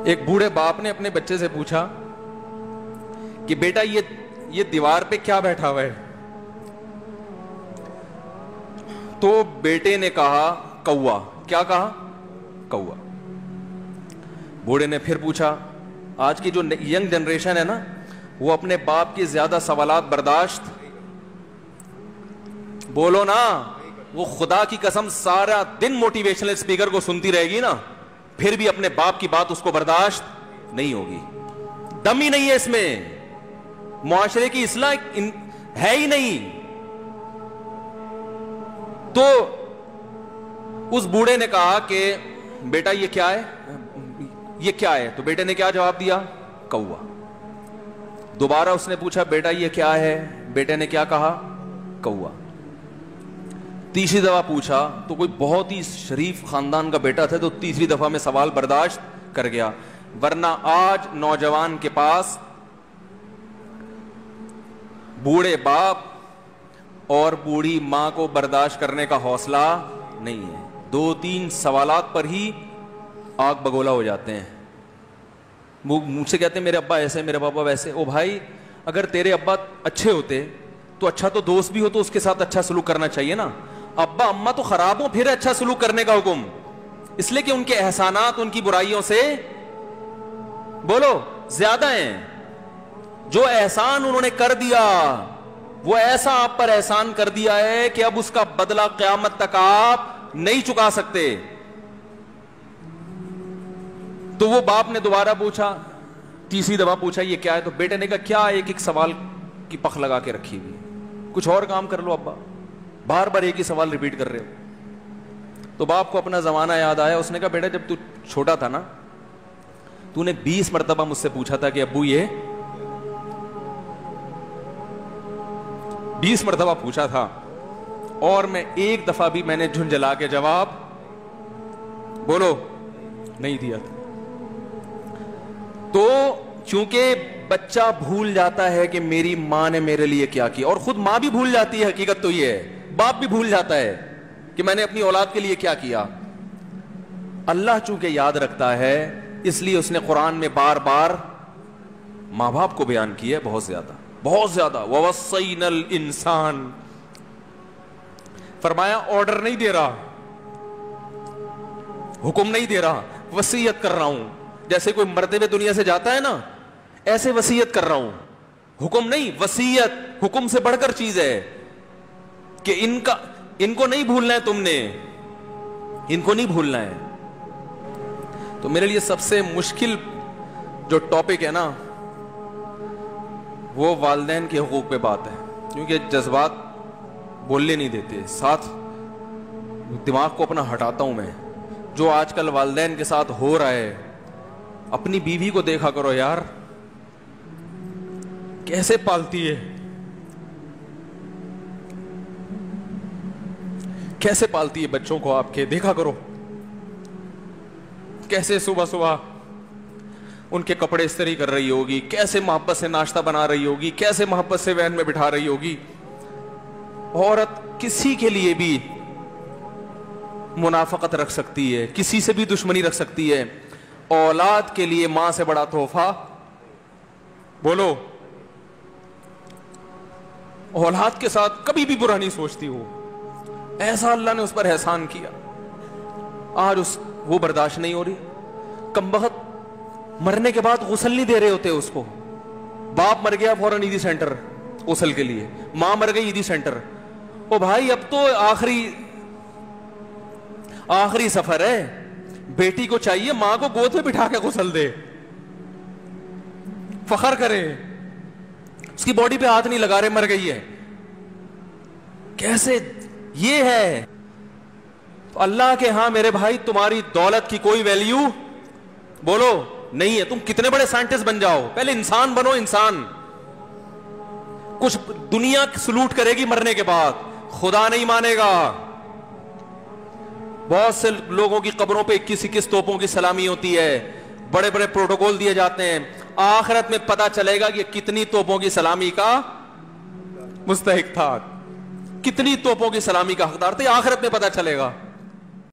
ایک بوڑھے باپ نے اپنے بچے سے پوچھا کہ بیٹا یہ دیوار پہ کیا بیٹھا ہوا ہے؟ تو بیٹے نے کہا کوا. کیا کہا؟ کوا. بوڑھے نے پھر پوچھا. آج کی جو ینگ جنریشن ہے نا, وہ اپنے باپ کے زیادہ سوالات برداشت, بولو نا, وہ خدا کی قسم سارا دن موٹیویشنل اسپیکر کو سنتی رہے گی نا, پھر بھی اپنے باپ کی بات اس کو برداشت نہیں ہوگی. دم ہی نہیں ہے اس میں, معاشرے کی اصلاح ہے ہی نہیں. تو اس بوڑھے نے کہا کہ بیٹا یہ کیا ہے, یہ کیا ہے؟ تو بیٹے نے کیا جواب دیا؟ کوا. دوبارہ اس نے پوچھا بیٹا یہ کیا ہے؟ بیٹے نے کیا کہا؟ کوا. تیسری دفعہ پوچھا تو کوئی بہت ہی شریف خاندان کا بیٹا تھا, تو تیسری دفعہ میں سوال برداشت کر گیا. ورنہ آج نوجوان کے پاس بوڑھے باپ اور بوڑھی ماں کو برداشت کرنے کا حوصلہ نہیں ہے. 2-3 سوالات پر ہی آگ بگولا ہو جاتے ہیں. وہ مجھ سے کہتے ہیں میرے ابا ایسے, میرے پاپا ویسے. او بھائی, اگر تیرے ابا اچھے ہوتے تو اچھا تو دوست بھی ہو تو اس کے ساتھ اچھا سلوک کرنا چاہیے نا. ابا اما تو خراب ہو پھر اچھا سلوک کرنے کا حکم, اس لیے کہ ان کے احسانات ان کی برائیوں سے بولو زیادہ ہیں. جو احسان انہوں نے کر دیا وہ ایسا آپ پر احسان کر دیا ہے کہ اب اس کا بدلہ قیامت تک آپ نہیں چکا سکتے. تو وہ باپ نے دوبارہ پوچھا, تیسری دفعہ پوچھا یہ کیا ہے؟ تو بیٹے نے کہا کیا ایک سوال کی پخ لگا کے رکھی ہوئی, کچھ اور کام کر لو ابا, بار بار ایک ہی سوال ریپیٹ کر رہے ہو. تو باپ کو اپنا زمانہ یاد آیا. اس نے کہا بیٹا جب تو چھوٹا تھا نا, تو نے 20 مرتبہ مجھ سے پوچھا تھا کہ ابو یہ 20 مرتبہ پوچھا تھا, اور میں ایک دفعہ بھی میں نے جھنجھلا کے جواب بولو نہیں دیا تھا. تو چونکہ بچہ بھول جاتا ہے کہ میری ماں نے میرے لیے کیا کیا, اور خود ماں بھی بھول جاتی ہے, حقیقت تو یہ ہے, باپ بھی بھول جاتا ہے کہ میں نے اپنی اولاد کے لیے کیا کیا. اللہ چونکہ یاد رکھتا ہے اس لیے اس نے قرآن میں بار بار ماں باپ کو بیان کیا ہے, بہت زیادہ بہت زیادہ. وَوَصَّيْنَا الْإِنسَانَ, فرمایا آرڈر نہیں دے رہا, حکم نہیں دے رہا, وصیت کر رہا ہوں. جیسے کوئی مرتے ہوئے دنیا سے جاتا ہے نا, ایسے وصیت کر رہا ہوں, حکم نہیں. وصیت حکم سے بڑھ کر چیز ہے کہ ان کو نہیں بھولنا ہے, تم نے ان کو نہیں بھولنا ہے. تو میرے لیے سب سے مشکل جو ٹاپک ہے نا وہ والدین کے حقوق پہ بات ہے, کیونکہ جذبات بولنے نہیں دیتے, ساتھ دماغ کو اپنا ہٹاتا ہوں میں. جو آج کل والدین کے ساتھ ہو رہا ہے, اپنی بیوی کو دیکھا کرو یار, کیسے پالتی ہے, کیسے پالتی ہے بچوں کو آپ کے, دیکھا کرو کیسے صبح صبح ان کے کپڑے استری کر رہی ہوگی, کیسے محبت سے ناشتہ بنا رہی ہوگی, کیسے محبت سے وین میں بٹھا رہی ہوگی. عورت کسی کے لیے بھی منافقت رکھ سکتی ہے, کسی سے بھی دشمنی رکھ سکتی ہے. اولاد کے لیے ماں سے بڑا تحفہ بولو, اولاد کے ساتھ کبھی بھی برا نہیں سوچتی ہو. ایسا اللہ نے اس پر احسان کیا, آج وہ برداشت نہیں ہو رہی. کمبخت مرنے کے بعد غسل نہیں دے رہے ہوتے اس کو. باپ مر گیا فوراً عیدی سینٹر غسل کے لیے, ماں مر گئی عیدی سینٹر. او بھائی اب تو آخری سفر ہے, بیٹی کو چاہیے ماں کو گود میں بٹھا کے غسل دے, فخر کرے, اس کی باڈی پہ ہاتھ نہیں لگا رہے, مر گئی ہے. کیسے یہ ہے اللہ کے ہاں میرے بھائی, تمہاری دولت کی کوئی ویلیو بولو نہیں ہے. تم کتنے بڑے سائنٹسٹ بن جاؤ, پہلے انسان بنو. انسان کچھ دنیا سلوٹ کرے گی مرنے کے بعد, خدا نہیں مانے گا. بہت سے لوگوں کی قبروں پہ 21 توپوں کی سلامی ہوتی ہے, بڑے بڑے پروٹوکول دیے جاتے ہیں. آخرت میں پتا چلے گا کہ کتنی توپوں کی سلامی کا مستحق تھا, کتنی توپوں کی سلامی کا حقدار تھے, آخرت میں پتا چلے گا.